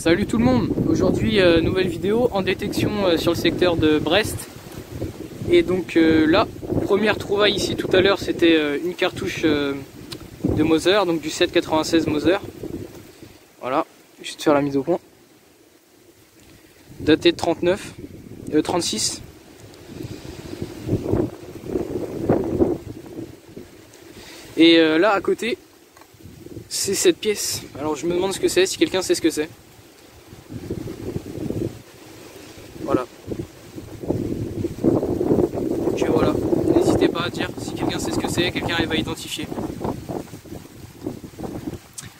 Salut tout le monde, aujourd'hui nouvelle vidéo en détection sur le secteur de Brest. Et donc là, première trouvaille ici tout à l'heure, c'était une cartouche de Mauser, donc du 7,96 Mauser. Voilà, juste faire la mise au point. Daté de 36. Et là à côté, c'est cette pièce. Alors je me demande ce que c'est, si quelqu'un sait ce que c'est. Voilà. Donc voilà, n'hésitez pas à dire si quelqu'un sait ce que c'est, quelqu'un arrive à identifier.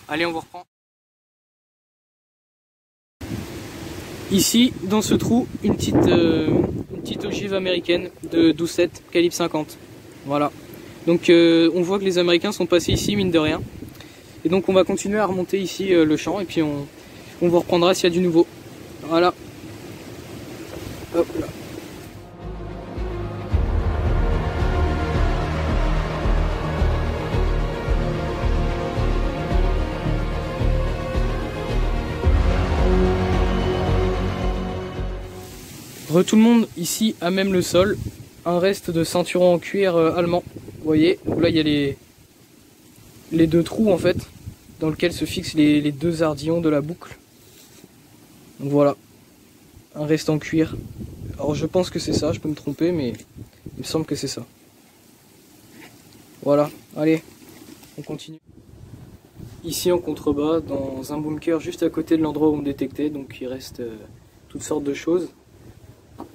Allez, on vous reprend. Ici, dans ce trou, une petite ogive américaine de 12,7 calibre 50. Voilà. Donc on voit que les Américains sont passés ici, mine de rien. Et donc on va continuer à remonter ici le champ et puis on vous reprendra s'il y a du nouveau. Voilà. Hop là. Tout le monde ici a même le sol, un reste de ceinturon en cuir allemand. Vous voyez, là il y a les deux trous en fait, dans lesquels se fixent les deux ardillons de la boucle. Donc voilà, un reste en cuir. Alors je pense que c'est ça, je peux me tromper, mais il me semble que c'est ça. Voilà, allez, on continue. Ici en contrebas, dans un bunker juste à côté de l'endroit où on détectait, donc il reste toutes sortes de choses.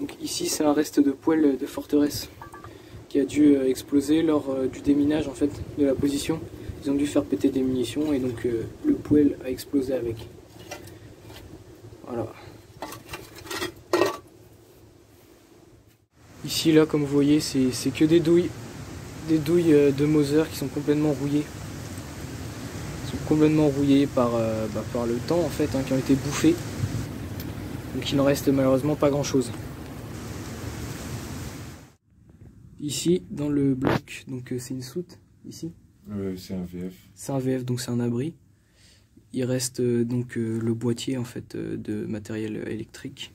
Donc ici c'est un reste de poêle de forteresse qui a dû exploser lors du déminage en fait de la position. Ils ont dû faire péter des munitions et donc le poêle a explosé avec. Voilà. Ici là comme vous voyez c'est que des douilles de Mauser qui sont complètement rouillées. Ils sont complètement rouillées par le temps en fait, hein, qui ont été bouffées. Donc il n'en reste malheureusement pas grand chose. Ici, dans le bloc, donc c'est une soute, ici. C'est un VF. C'est un VF, donc c'est un abri. Il reste donc le boîtier en fait de matériel électrique,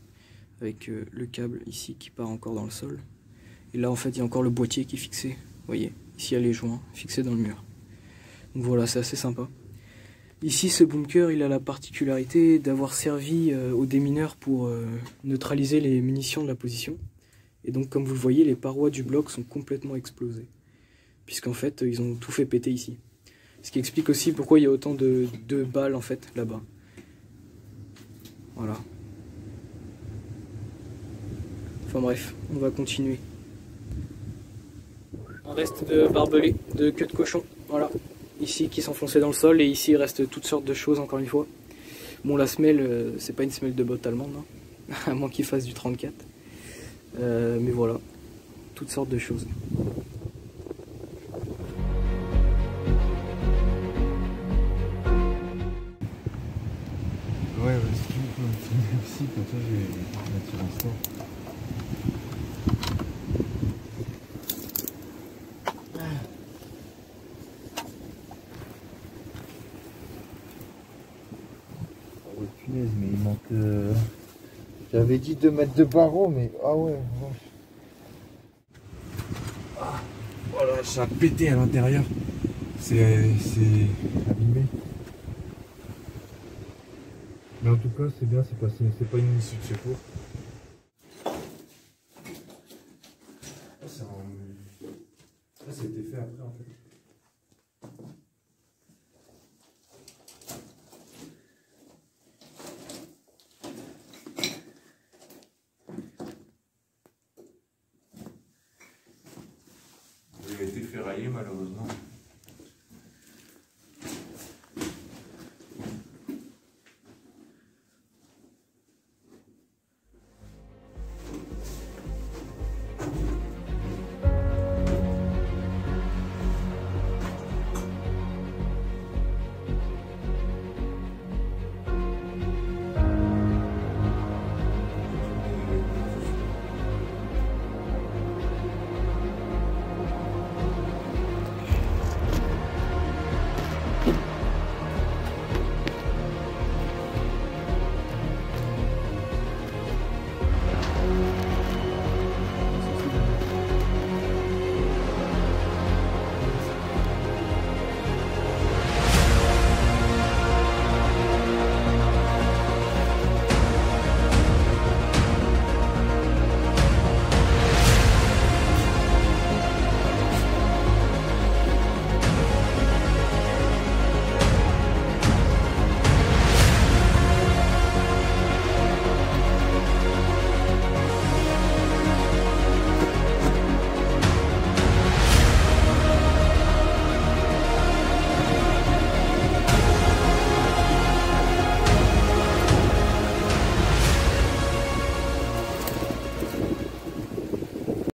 avec le câble ici qui part encore dans le sol. Et là en fait il y a encore le boîtier qui est fixé, vous voyez. Ici il y a les joints fixés dans le mur. Donc voilà, c'est assez sympa. Ici ce bunker il a la particularité d'avoir servi aux démineurs pour neutraliser les munitions de la position. Et donc comme vous le voyez, les parois du bloc sont complètement explosées. Puisqu'en fait, ils ont tout fait péter ici. Ce qui explique aussi pourquoi il y a autant de balles en fait là-bas. Voilà. Enfin bref, on va continuer. Un reste de barbelé, de queue de cochon. Voilà. Ici qui s'enfonçait dans le sol et ici il reste toutes sortes de choses encore une fois. Bon, la semelle, c'est pas une semelle de botte allemande, hein, à moins qu'il fasse du 34. Mais voilà, toutes sortes de choses. Ouais, si tu peux me filmer aussi, comme ça je vais mettre en sport. Oh punaise, mais il manque... J'avais dit 2 mètres de barreau, mais... Ah ouais, ah, voilà, ça a pété à l'intérieur. C'est abîmé. Mais en tout cas, c'est bien, c'est pas une issue de secours. Ça a été fait après en fait. Il a été ferraillé malheureusement.